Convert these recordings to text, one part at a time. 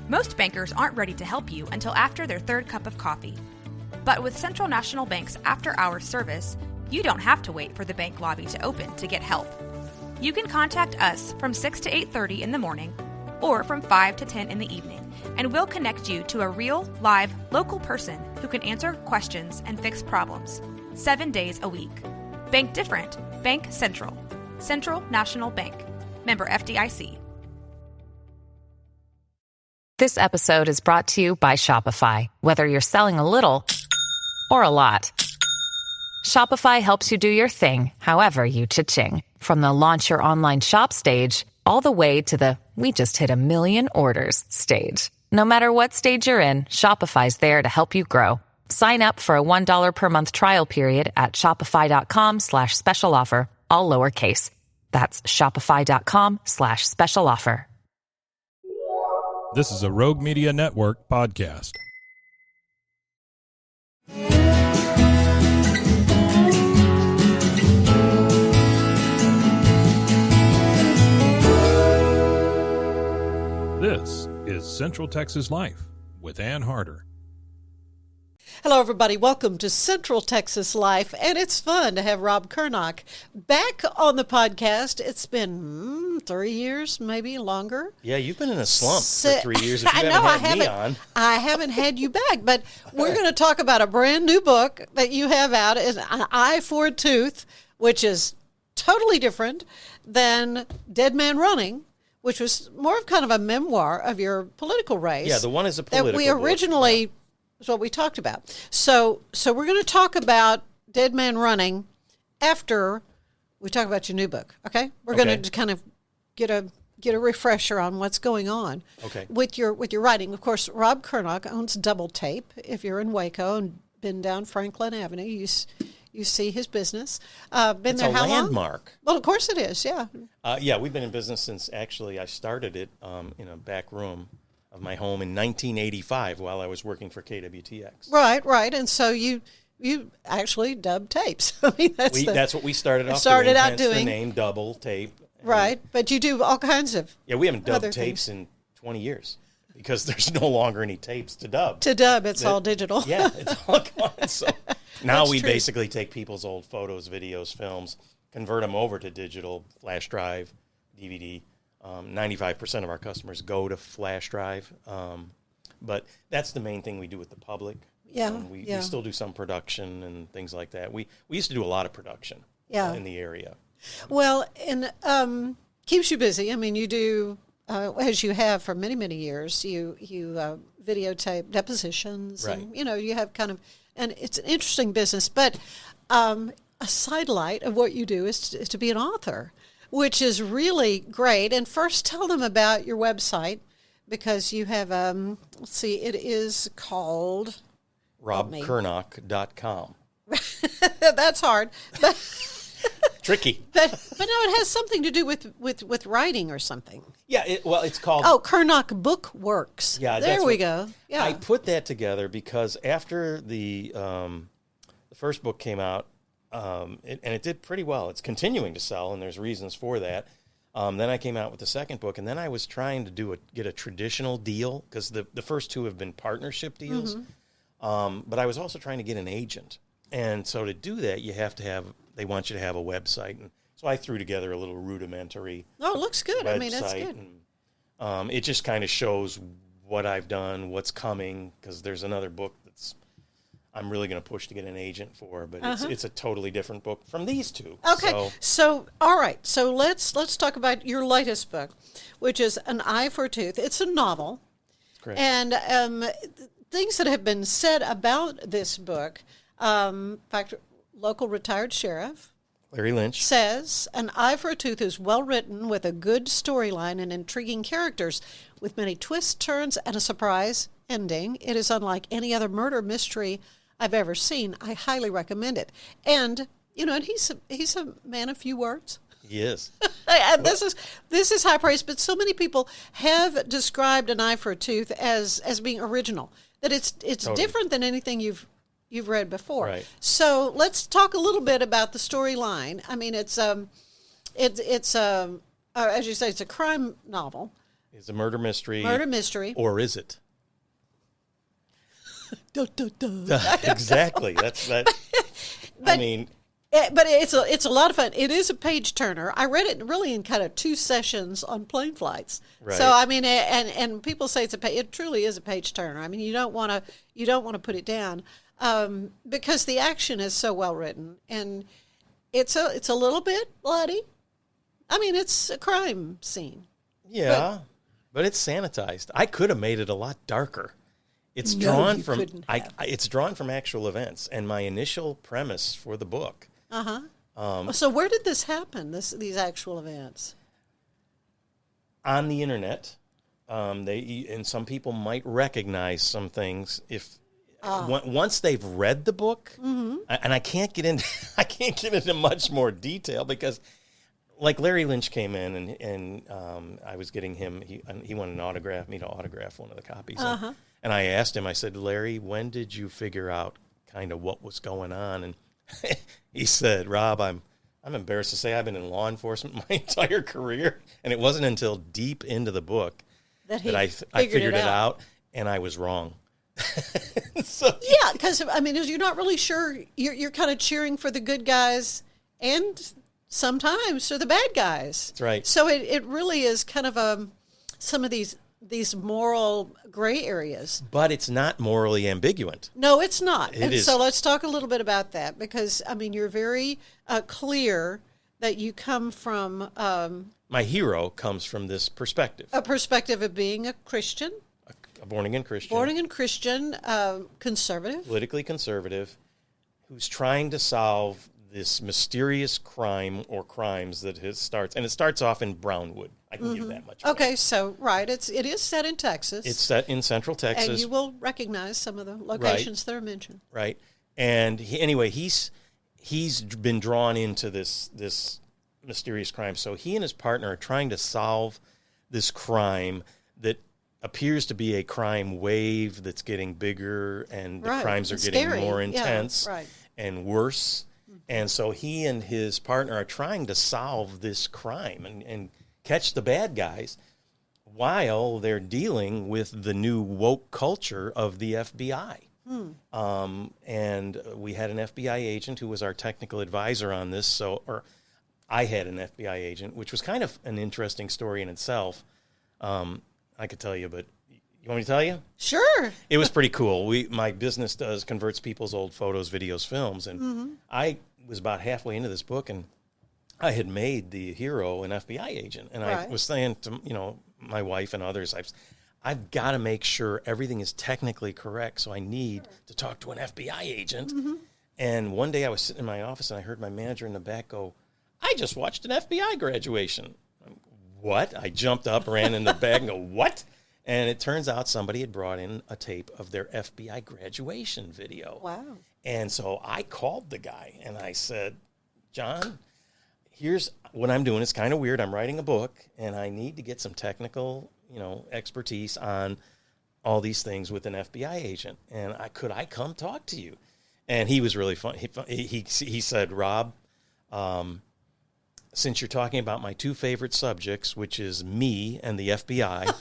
Most bankers aren't ready to help you until after their third cup of coffee. But with Central National Bank's after-hours service, you don't have to wait for the bank lobby to open to get help. You can contact us from 6 to 8:30 in the morning or from 5 to 10 in the evening, and we'll connect you to a real, live, local person who can answer questions and fix problems 7 days a week. Bank different. Bank Central. Central National Bank. Member FDIC. This episode is brought to you by Shopify. Whether you're selling a little or a lot, Shopify helps you do your thing, however you cha-ching. From the launch your online shop stage, all the way to the we just hit 1 million orders stage. No matter what stage you're in, Shopify's there to help you grow. Sign up for a $1 per month trial period at shopify.com/special offer, all lowercase. That's shopify.com/special offer. This is a Rogue Media Network podcast. This is Central Texas Life with Ann Harder. Hello, everybody. Welcome to Central Texas Life, and it's fun to have Rob Curnock back on the podcast. It's been 3 years, maybe longer. Yeah, you've been in a slump for 3 years. If you I haven't had you back, but we're going to talk about a brand new book that you have out, is An Eye for a Tooth, which is totally different than Dead Man Running, which was more of kind of a memoir of your political race. Yeah, the one is a political that we originally... book. Is what we talked about. So we're going to talk about Dead Man Running after we talk about your new book. Okay, we're going to kind of get a refresher on what's going on. Okay. With your writing. Of course, Rob Curnock owns Double Tape. If you're in Waco and been down Franklin Avenue, you see his business. Been there how long? It's a landmark. Well, of course it is. Yeah. Yeah, we've been in business since actually I started it in a back room of my home in 1985 while I was working for KWTX. Right. And so you actually dubbed tapes. I mean, that's what we started off doing. The name Double Tape. Right, but you do all kinds of we haven't dubbed tapes in 20 years because there's no longer any tapes to dub. It's all digital. Yeah, it's all gone. So now we true. basically take people's old photos, videos, films, convert them over to digital, flash drive, DVD. 95% of our customers go to flash drive, but that's the main thing we do with the public. Yeah, we still do some production and things like that. We used to do a lot of production in the area. Well, and keeps you busy. I mean, you do, as you have for many, many years, you videotape depositions. Right. And, you have kind of, and it's an interesting business, but a sidelight of what you do is to be an author, which is really great. And first, tell them about your website, because you have, it is called... RobCurnock.com. That's hard. But tricky. But no, it has something to do with writing or something. Yeah, it's called... Oh, Curnock Book Works. Yeah, there we go. Yeah. I put that together because after the first book came out, and it did pretty well. It's continuing to sell, and there's reasons for that. Then I came out with the second book, and then I was trying to get a traditional deal, because the first two have been partnership deals. Mm-hmm. But I was also trying to get an agent. And so to do that, they want you to have a website. And so I threw together a little rudimentary it looks good. website. I mean, that's good. And, it just kind of shows what I've done, what's coming, because there's another book I'm really going to push to get an agent for, but it's a totally different book from these two. Okay, so all right, so let's talk about your latest book, which is An Eye for a Tooth. It's a novel. Correct. And things that have been said about this book, in fact, local retired sheriff Larry Lynch says, An Eye for a Tooth is well written with a good storyline and intriguing characters, with many twists, turns, and a surprise ending. It is unlike any other murder mystery I've ever seen. I highly recommend it. And and he's a man of few words. He is. And this is high praise. But so many people have described An Eye for a Tooth as being original. That it's totally different than anything you've read before. Right. So let's talk a little bit about the storyline. I mean, it's as you say, it's a crime novel. is a murder mystery. Murder mystery. Or is it? Dun, dun, dun. Exactly. That's that. But- I mean, But it's a lot of fun. It is a page turner. I read it really in kind of 2 sessions on plane flights. Right. So I mean, and people say it truly is a page turner. I mean, you don't want to put it down because the action is so well written, and it's a little bit bloody. I mean, it's a crime scene. yeah, but it's sanitized. I could have made it a lot darker. It's No, drawn you from couldn't have. it's drawn from actual events, and my initial premise for the book. So where did this happen? These actual events? On the internet, and some people might recognize some things if once they've read the book. Mm-hmm. And I can't get into much more detail because, like, Larry Lynch came in and I was getting him. He wanted me to autograph one of the copies. And I asked him. I said, Larry, when did you figure out kind of what was going on? And he said, Rob, I'm embarrassed to say I've been in law enforcement my entire career, and it wasn't until deep into the book that I figured it out, and I was wrong. So, Yeah, because I mean, you're not really sure. You're kind of cheering for the good guys, and sometimes for the bad guys. That's right. So it really is kind of some of these moral gray areas. but it's not morally ambiguous. No, it's not. It And is. so let's talk a little bit about that because, I mean, you're very clear that you come from My hero comes from this perspective, a perspective of being a Christian, a born-again Christian, conservative. politically conservative, who's trying to solve this mysterious crime or crimes that it starts off in Brownwood. I can give that much. Okay, so right, it is set in Texas. It's set in Central Texas. and you will recognize some of the locations that are mentioned. Right. And he's been drawn into this mysterious crime. So he and his partner are trying to solve this crime that appears to be a crime wave that's getting bigger, and the Right. crimes are It's getting scary. more Yeah, intense right. and worse. And so he and his partner are trying to solve this crime and catch the bad guys while they're dealing with the new woke culture of the FBI. And we had an FBI agent who was our technical advisor on this. Or I had an FBI agent, which was kind of an interesting story in itself. I could tell you, but you want me to tell you? Sure. It was pretty cool. My business converts people's old photos, videos, films, and I was about halfway into this book, and I had made the hero an FBI agent, and I Right. was saying to my wife and others, I've got to make sure everything is technically correct, so I need to talk to an FBI agent. And one day I was sitting in my office, and I heard my manager in the back go, "I just watched an FBI graduation." What? I jumped up, ran in the back, and go, "What?" And it turns out somebody had brought in a tape of their FBI graduation video. Wow. And so I called the guy and I said, "John, here's what I'm doing. It's kind of weird. I'm writing a book and I need to get some technical, expertise on all these things with an FBI agent. And could I come talk to you?" And he was really fun. He said, "Rob, since you're talking about my 2 favorite subjects, which is me and the FBI,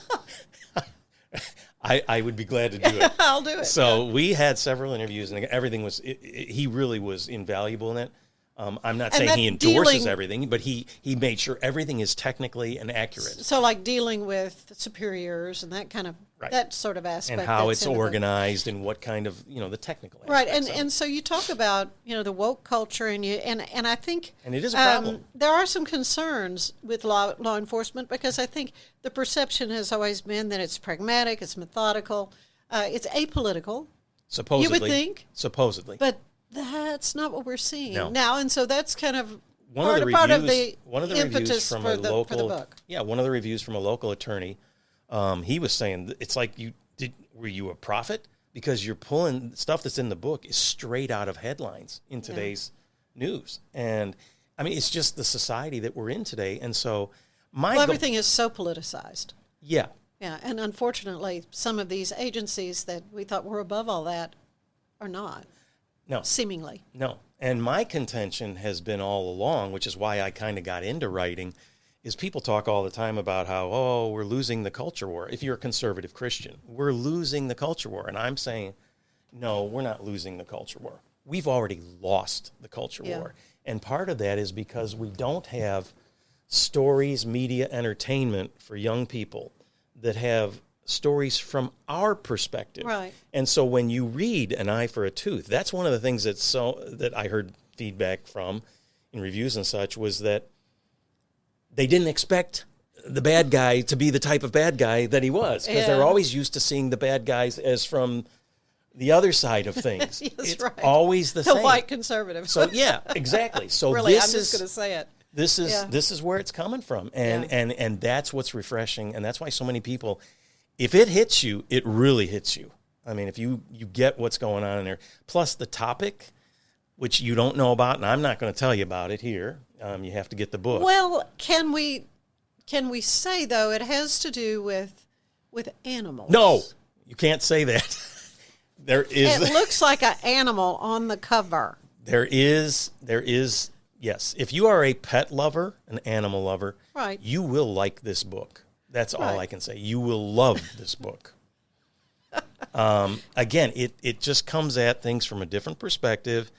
I would be glad to do it." I'll do it. So we had several interviews, and everything was. He really was invaluable in it. I'm not saying that he endorses dealing- everything, but he made sure everything is technically and accurate, So, like dealing with superiors and that kind of that sort of aspect, and how that's it's in the book. organized and what kind of the technical aspects Right, of it. and so you talk about the woke culture, and I think And it is a problem. There are some concerns with law enforcement because I think the perception has always been that it's pragmatic, it's methodical, it's apolitical. supposedly, you would think. supposedly, But that's not what we're seeing No. now, and so that's kind of one of the part of reviews, the one of the impetus reviews from for a the local, book. one of the reviews from a local attorney, he was saying it's like were you a prophet, because you're pulling stuff that's in the book is straight out of headlines in today's news, and I mean it's just the society that we're in today, and so Everything is so politicized. yeah. Yeah, and unfortunately, some of these agencies that we thought were above all that are not, No, seemingly. no. And my contention has been all along, which is why I kind of got into writing, is people talk all the time about how, oh, we're losing the culture war. If you're a conservative Christian, we're losing the culture war. And I'm saying, no, we're not losing the culture war. We've already lost the culture war. And part of that is because we don't have stories, media, entertainment for young people that have stories from our perspective. Right. And so when you read An Eye for a Tooth, that's one of the things that I heard feedback from in reviews and such, was that they didn't expect the bad guy to be the type of bad guy that he was, because they're always used to seeing the bad guys as from the other side of things. It's right. Always the same. The white conservative. So yeah, exactly. So really, I'm just going to say it. This is where it's coming from, and that's what's refreshing, and that's why so many people, if it hits you, it really hits you. I mean, if you get what's going on in there, plus the topic, which you don't know about, and I'm not going to tell you about it here. You have to get the book. Well, can we say though it has to do with animals? No, you can't say that. There is. It looks like an animal on the cover. There is. Yes, if you are a pet lover, an animal lover, right, you will like this book. That's all I can say. You will love this book. Again, it just comes at things from a different perspective.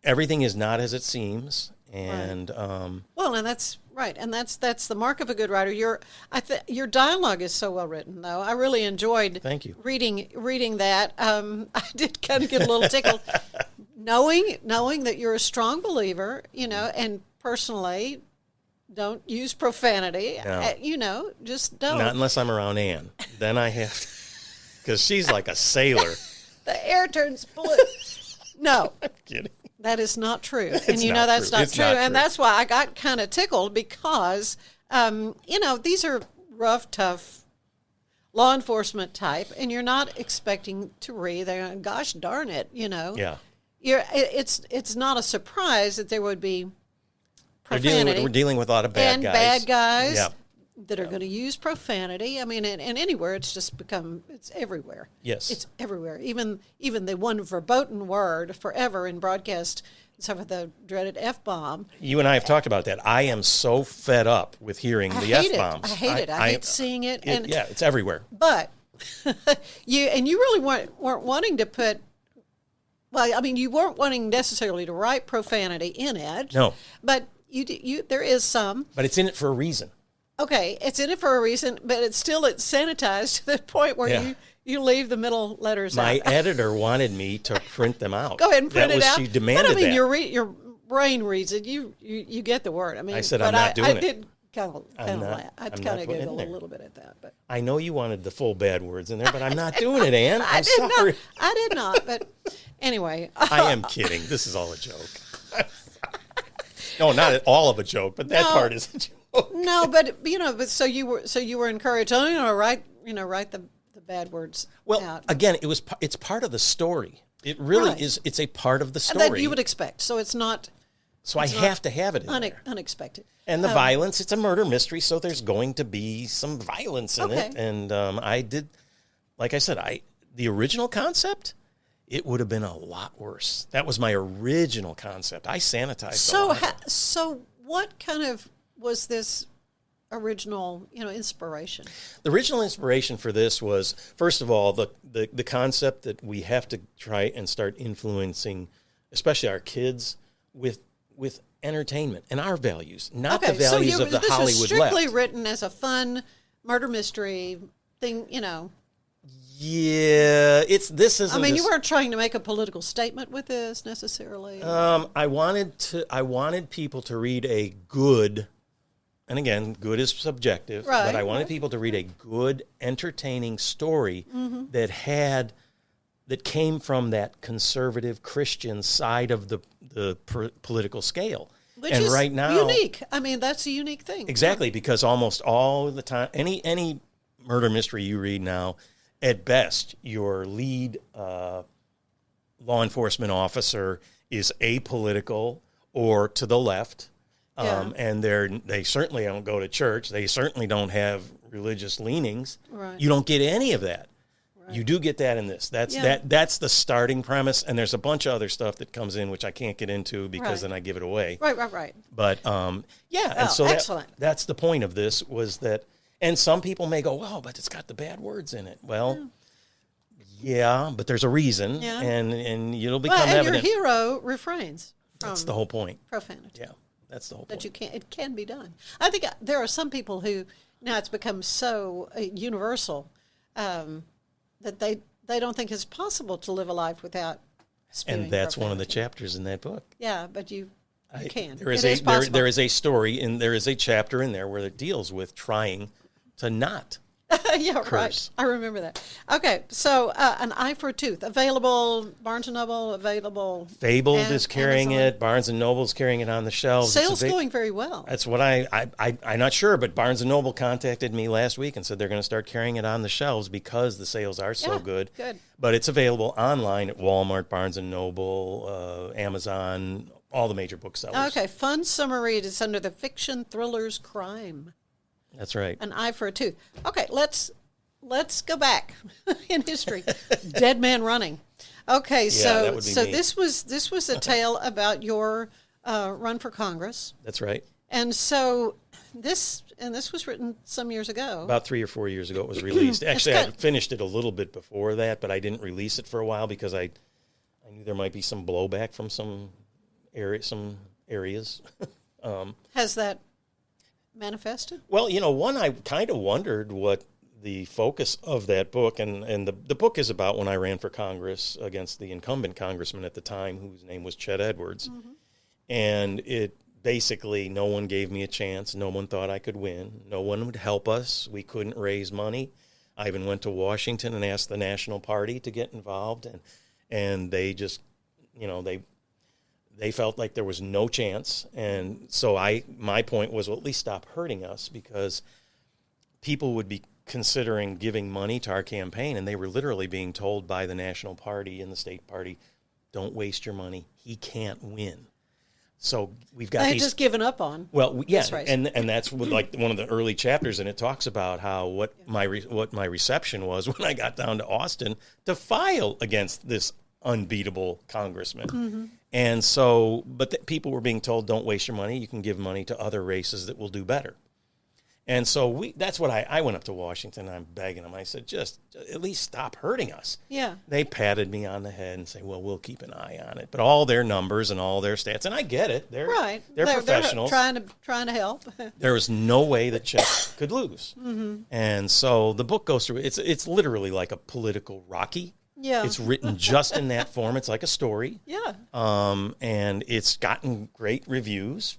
Everything is not as it seems, and well, and that's right, and that's the mark of a good writer. Your dialogue is so well written, though. I really enjoyed. Thank you. Reading that. I did kind of get a little tickled. Knowing that you're a strong believer, and personally don't use profanity, no. Just don't. Not unless I'm around Ann. Then I have to, because she's like a sailor. The air turns blue. No. I'm kidding. That is not true. It's and that's not true. And true. That's why I got kind of tickled because, these are rough, tough law enforcement type, and you're not expecting to read, gosh darn it, Yeah. It's not a surprise that there would be profanity. We're dealing with a lot of bad guys. Bad guys that are going to use profanity. I mean, and anywhere, it's everywhere. Yes. It's everywhere. Even the one verboten word forever in broadcast, except for the dreaded F-bomb. You and I have talked about that. I am so fed up with hearing the F-bombs. I hate it. I hate seeing it. It's everywhere. But you really weren't wanting to put. Well, I mean, you weren't wanting necessarily to write profanity in it. No. But you there is some. But it's in it for a reason. Okay, it's in it for a reason, but it's sanitized to the point where you leave the middle letters out. My editor wanted me to print them out. Go ahead and print it out. She demanded that. Your brain reads it. You get the word. I mean, I said I'm not doing it. I did kind of laugh. I kind of giggled a little bit at that. But I know you wanted the full bad words in there, but I'm not doing it, Ann. I'm sorry. I did not. But anyway, I am kidding. This is all a joke. No, not at all of a joke, but that part is a joke. No, but so you were encouraged. Write the bad words. Well, out. Again, it's part of the story. It really is. It's a part of the story. And that you would expect. So it's not. So I have to have it in there. Unexpected. And the violence. It's a murder mystery, so there's going to be some violence in it. And I did, like I said, the original concept. It would have been a lot worse. That was my original concept. I sanitized a lot. So what kind of was this original, inspiration? The original inspiration for this was, first of all, the concept that we have to try and start influencing, especially our kids, with entertainment and our values, not the values of the Hollywood left. This is strictly written as a fun murder mystery thing, Yeah, this isn't. I mean, you weren't trying to make a political statement with this necessarily. I wanted people to read a good, and again, good is subjective, but I wanted people to read a good, entertaining story that came from that conservative Christian side of the political scale. Which is right now unique. I mean, that's a unique thing. Exactly, because almost all the time, any murder mystery you read now, at best, your lead law enforcement officer is apolitical or to the left, and they certainly don't go to church. They certainly don't have religious leanings. Right. You don't get any of that. You do get that in this. That's the starting premise, and there's a bunch of other stuff that comes in which I can't get into because then I give it away. Right. But and so excellent. That's the point of this was that, and some people may go, "Well, but it's got the bad words in it." Well, yeah, but there's a reason, and it'll become evident. Your hero refrains from that's the whole point. Profanity. Yeah, that's the whole that point. It can be done. I think there are some people who now it's become so universal that they don't think it's possible to live a life without spewing and that's profanity. One of the chapters in that book. Yeah, but you can. There is there is a story and there is a chapter in there where it deals with trying to not yeah, curse. Right. I remember that. Okay, so An Eye for a Tooth, available Barnes & Noble, available... Fabled is carrying Amazon. it. Barnes & Noble's carrying it on the shelves. Sales going very well. That's what I'm not sure, but Barnes & Noble contacted me last week and said they're going to start carrying it on the shelves because the sales are so good. Good. But it's available online at Walmart, Barnes & Noble, Amazon, all the major booksellers. Okay, fun summer read. It's under the fiction thrillers crime. That's right. An Eye for a Tooth. Okay, let's go back in history. Dead Man Running. Okay, that would be me. this was a tale about your run for Congress. That's right. And so this was written some years ago. About 3 or 4 years ago it was released. Actually, I finished it a little bit before that, but I didn't release it for a while because I knew there might be some blowback from some areas. Has that manifested? Well, one, I kind of wondered what the focus of that book, and the book is about when I ran for Congress against the incumbent congressman at the time, whose name was Chet Edwards. Mm-hmm. And it basically, no one gave me a chance. No one thought I could win. No one would help us. We couldn't raise money. I even went to Washington and asked the National Party to get involved, and they just, they felt like there was no chance. And so my point was, well, at least stop hurting us, because people would be considering giving money to our campaign, and they were literally being told by the National Party and the state party, don't waste your money. He can't win. So we've got I had just given up on. Well, yeah, and that's like one of the early chapters, and it talks about how what my reception was when I got down to Austin to file against this unbeatable congressman. Mm-hmm. And so, but people were being told, don't waste your money. You can give money to other races that will do better. And so that's what I went up to Washington, and I'm begging them. I said, just at least stop hurting us. Yeah. They patted me on the head and say, well, we'll keep an eye on it. But all their numbers and all their stats, and I get it. They're professionals. They're trying to help. There was no way that Chet could lose. Mm-hmm. And so the book goes through, it's literally like a political Rocky. Yeah. It's written just in that form. It's like a story. Yeah. And it's gotten great reviews.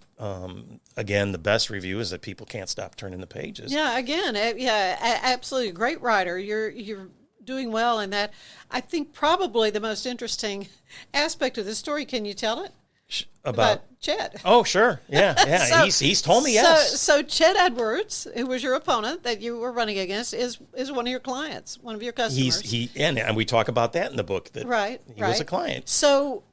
Again, the best review is that people can't stop turning the pages. Yeah, again, absolutely. Great writer. You're doing well in that. I think probably the most interesting aspect of the story, can you tell it? About Chet. Oh, sure. Yeah. He's told me yes. So Chet Edwards, who was your opponent that you were running against, is one of your clients, one of your customers. And we talk about that in the book, that he was a client. So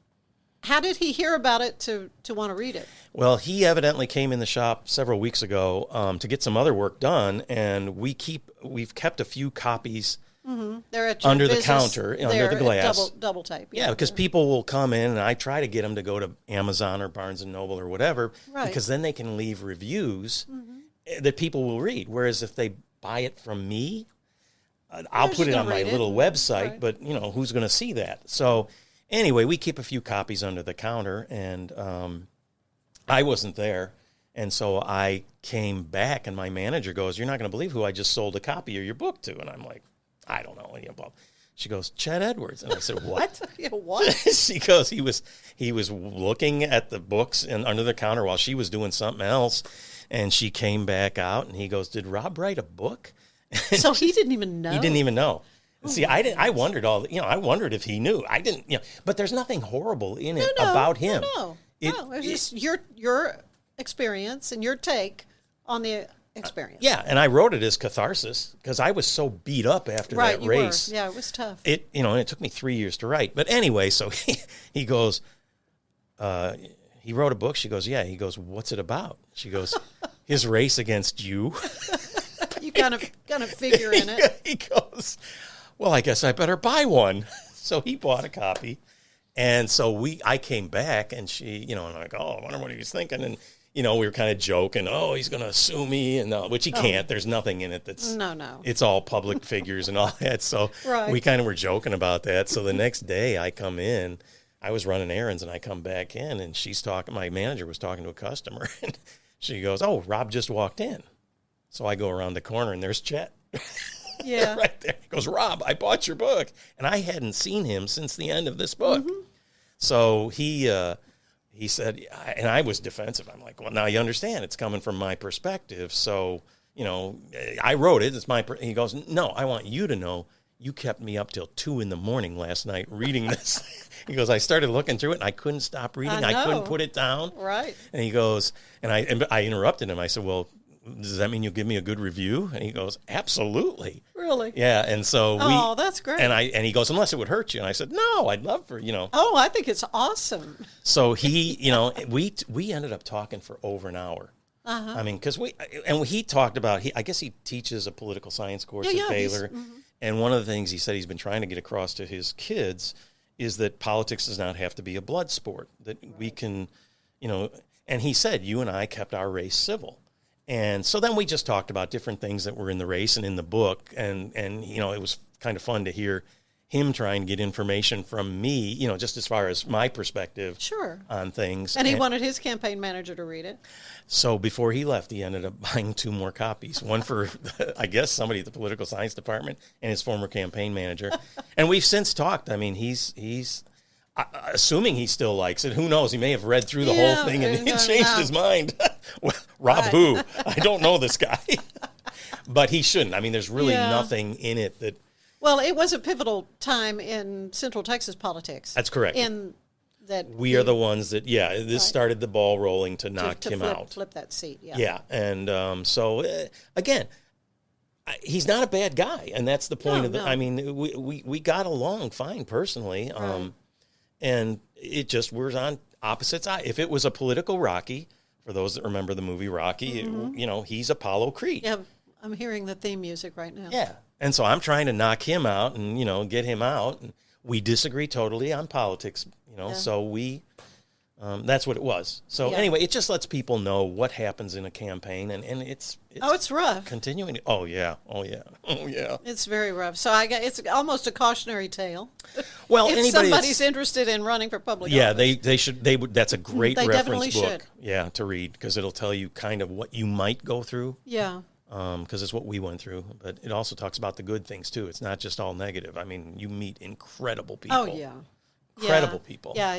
how did he hear about it to want to read it? Well, he evidently came in the shop several weeks ago to get some other work done, and we've kept a few copies. Mm-hmm. They're at your under business. the counter, under the glass. Double tape. Yeah, because people will come in, and I try to get them to go to Amazon or Barnes & Noble or whatever, because then they can leave reviews that people will read. Whereas if they buy it from me, I'll put it on my little website, but who's going to see that? So anyway, we keep a few copies under the counter, and I wasn't there. And so I came back, and my manager goes, "You're not going to believe who I just sold a copy of your book to." And I'm like, I don't know. She goes, Chet Edwards. And I said, what? What? She goes, he was looking at the books and under the counter while she was doing something else. And she came back out, and he goes, did Rob write a book? So he didn't even know? He didn't even know. See, I wondered I wondered if he knew. I didn't, but there's nothing horrible in it about him. No. It's just your experience and your take on the experience. Yeah, and I wrote it as catharsis because I was so beat up after that race. Yeah, it was tough. And it took me 3 years to write. But anyway, so he goes, he wrote a book. She goes, yeah. He goes, what's it about? She goes, his race against you. You kind of figure in it. He goes, well, I guess I better buy one. So he bought a copy. And so I came back, and she, and I'm like, oh, I wonder what he was thinking. And, we were kind of joking, oh, he's going to sue me, and which he can't. There's nothing in it that's, no. It's all public figures and all that. So we kind of were joking about that. So the next day I come in, I was running errands, and I come back in, and my manager was talking to a customer, and she goes, oh, Rob just walked in. So I go around the corner, and there's Chet. Yeah. Right there. He goes, Rob, I bought your book. And I hadn't seen him since the end of this book. Mm-hmm. So he said, and I was defensive. I'm like, well, now you understand. It's coming from my perspective. So, I wrote it. He goes, no, I want you to know you kept me up till 2 a.m. last night reading this. He goes, I started looking through it, and I couldn't stop reading. I couldn't put it down. Right. And he goes, and I interrupted him. I said, well, does that mean you'll give me a good review? And he goes, absolutely. Really? Yeah. And so oh, that's great. And he goes, unless it would hurt you. And I said, no, I'd love for, Oh, I think it's awesome. So he, we ended up talking for over an hour. Uh-huh. I mean, because he talked about, I guess he teaches a political science course at Baylor. Mm-hmm. And one of the things he said he's been trying to get across to his kids is that politics does not have to be a blood sport, that we can, and he said, you and I kept our race civil. And so then we just talked about different things that were in the race and in the book. And it was kind of fun to hear him trying to get information from me, just as far as my perspective on things. And he wanted his campaign manager to read it. So before he left, he ended up buying 2 more copies, one for, I guess, somebody at the political science department and his former campaign manager. And we've since talked. I mean, he's assuming he still likes it. Who knows? He may have read through the whole thing and changed his mind. Well, Rob who? I don't know this guy. But he shouldn't. I mean, there's really nothing in it that... Well, it was a pivotal time in Central Texas politics. That's correct. We are the ones that, this started the ball rolling to knock him out. Flip that seat, Yeah, and so, again, he's not a bad guy, and that's the point of it. I mean, we got along fine personally, and it just we're on opposite sides. If it was a political Rocky, for those that remember the movie Rocky, he's Apollo Creed. Yeah, I'm hearing the theme music right now. Yeah, and so I'm trying to knock him out and, get him out. And we disagree totally on politics, so we, that's what it was. So anyway, it just lets people know what happens in a campaign, and it's rough. Continuing. Oh yeah. It's very rough. So it's almost a cautionary tale. Well, if somebody's interested in running for public office. they should. That's a great reference book. Should. Yeah, to read, because it'll tell you kind of what you might go through. Yeah. Because it's what we went through, but it also talks about the good things too. It's not just all negative. I mean, you meet incredible people. Oh yeah. Incredible people. Yeah,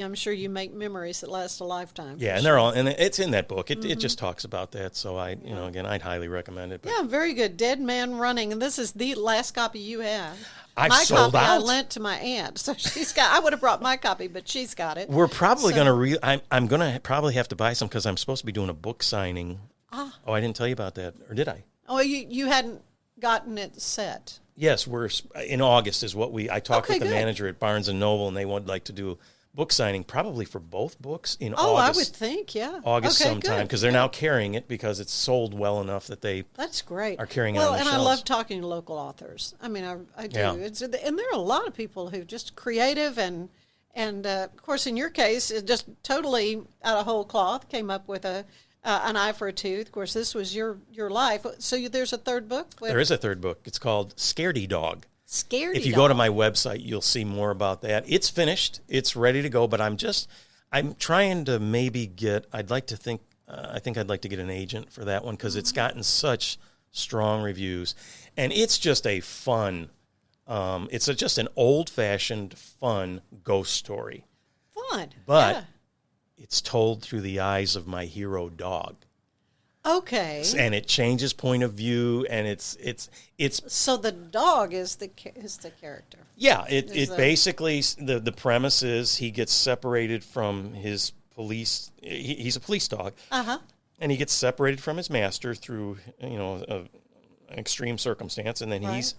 I'm sure you make memories that last a lifetime. Yeah, and they're all, and it's in that book. It just talks about that. So again, I'd highly recommend it. But. Yeah, very good. Dead Man Running, and this is the last copy you have. I've my sold copy out. I lent to my aunt, so she's got. I would have brought my copy, but she's got it. We're probably going to. I'm going to probably have to buy some because I'm supposed to be doing a book signing. Oh, I didn't tell you about that, or did I? Oh, you hadn't gotten it set. Yes, we're in August is what I talked with the manager at Barnes & Noble, and they would like to do a book signing probably for both books in August. Oh, I would think, yeah. August sometime, because they're now carrying it because it's sold well enough that they That's great. are carrying it on the shelves. Well, and I love talking to local authors. I mean, I do. Yeah. And there are a lot of people who are just creative and of course, in your case, it just totally out of whole cloth came up with an eye for a tooth. Of course, this was your life. So there's a third book? There is a third book. It's called Scaredy Dog. Scaredy Dog. If you go to my website, you'll see more about that. It's finished. It's ready to go, but I'm trying to maybe I think I'd like to get an agent for that one because it's gotten such strong reviews. And it's just a fun, just an old-fashioned, fun ghost story. Fun. But it's told through the eyes of my hero dog. Okay. And it changes point of view, and it's so the dog is the character. Yeah, it basically the premise is he gets separated from his police. He's a police dog. Uh-huh. And he gets separated from his master through an extreme circumstance, and then he's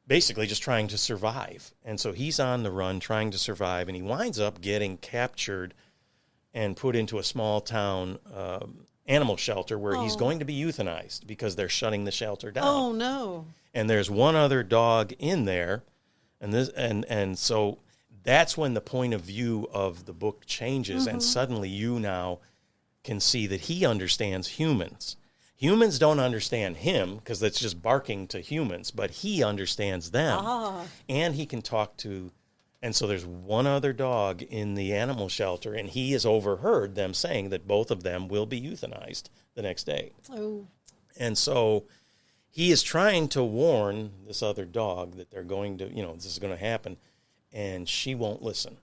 basically just trying to survive. And so he's on the run trying to survive, and he winds up getting captured and put into a small town animal shelter where he's going to be euthanized because they're shutting the shelter down. Oh, no. And there's one other dog in there, and so that's when the point of view of the book changes, and suddenly you now can see that he understands humans. Humans don't understand him because that's just barking to humans, but he understands them. And he can talk to, and so there's one other dog in the animal shelter, and he has overheard them saying that both of them will be euthanized the next day. Oh. And so he is trying to warn this other dog that they're going to, this is going to happen, and she won't listen.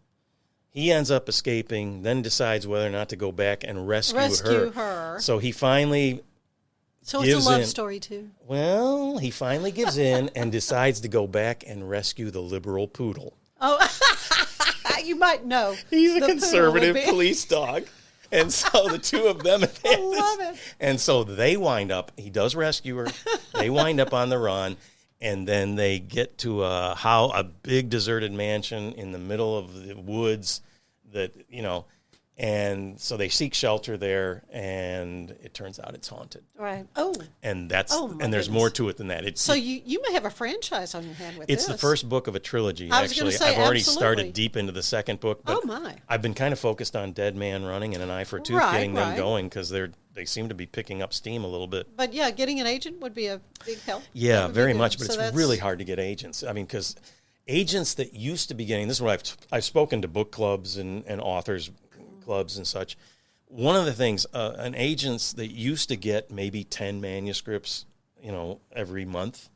He ends up escaping, then decides whether or not to go back and rescue her. So he finally... So it's a love story, too. Well, he finally gives in and decides to go back and rescue the liberal poodle. Oh, you might know. He's a conservative police dog. And so the two of them... I love it. And so they wind up... He does rescue her. They wind up on the run. And then they get to a big deserted mansion in the middle of the woods that, and so they seek shelter there, and it turns out it's haunted. Right. Oh. And there's more to it than that. So you may have a franchise on your hand with this. It's the first book of a trilogy, I was actually. Say, I've already absolutely. started deep into the second book, but I've been kind of focused on Dead Man Running and An Eye for a Tooth, getting them going, because they seem to be picking up steam a little bit. But yeah, getting an agent would be a big help. Yeah, very much, but it's really hard to get agents. I mean, because agents that used to be getting, this is what I've spoken to book clubs and authors clubs and such. One of the things, an agents that used to get maybe 10 manuscripts, every month,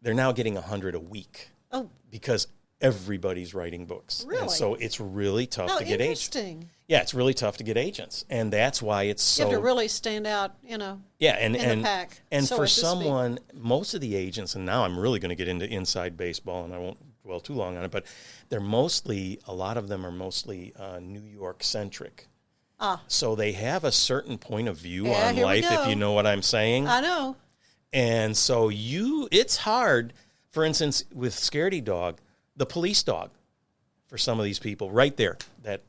they're now getting 100 a week. Oh. Because everybody's writing books. Really? And so it's really tough to get agents. Interesting. Yeah, it's really tough to get agents. And that's why it's so... You have to really stand out, yeah, in the pack. And for someone, most of the agents, and now I'm really going to get into inside baseball, and I won't dwell too long on it, but a lot of them are mostly New York-centric. So they have a certain point of view on life, if you know what I'm saying. I know. And so it's hard, for instance, with Scaredy Dog, the police dog, for some of these people, right there, that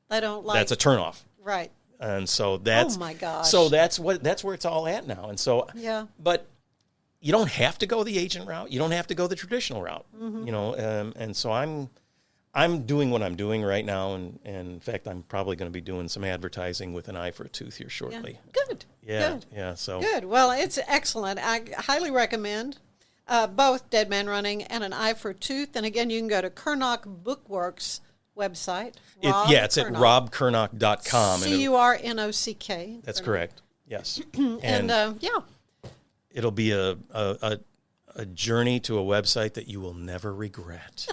I don't like. That's a turnoff. Right. And so that's... Oh, my gosh. So that's where it's all at now. And so... Yeah. But you don't have to go the agent route. You don't have to go the traditional route. And so I'm doing what I'm doing right now, and in fact, I'm probably going to be doing some advertising with An Eye for a Tooth here shortly. Yeah. Good. Yeah, Good. Yeah. So good. Well, it's excellent. I highly recommend both Dead Man Running and An Eye for a Tooth. And again, you can go to Curnock Bookworks website. It's at robcurnock.com. Curnock. That's correct. Yes. And it'll be a journey to a website that you will never regret.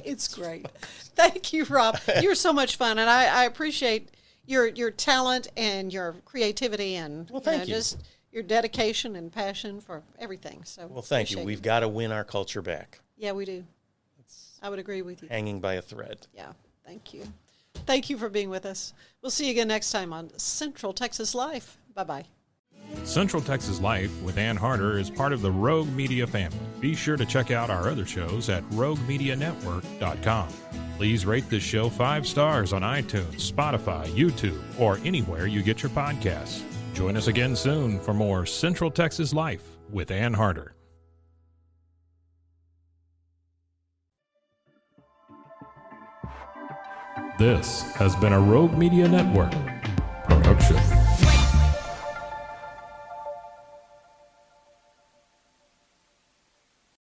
It's great. Thank you, Rob. You're so much fun, and I appreciate your talent and your creativity and thank you. Just your dedication and passion for everything. So thank you. We've got to win our culture back. Yeah, we do. I would agree with you. Hanging by a thread. Yeah. Thank you. Thank you for being with us. We'll see you again next time on Central Texas Life. Bye-bye. Central Texas Life with Ann Harder is part of the Rogue Media family. Be sure to check out our other shows at roguemedianetwork.com. Please rate this show 5 stars on iTunes, Spotify, YouTube, or anywhere you get your podcasts. Join us again soon for more Central Texas Life with Ann Harder. This has been a Rogue Media Network production.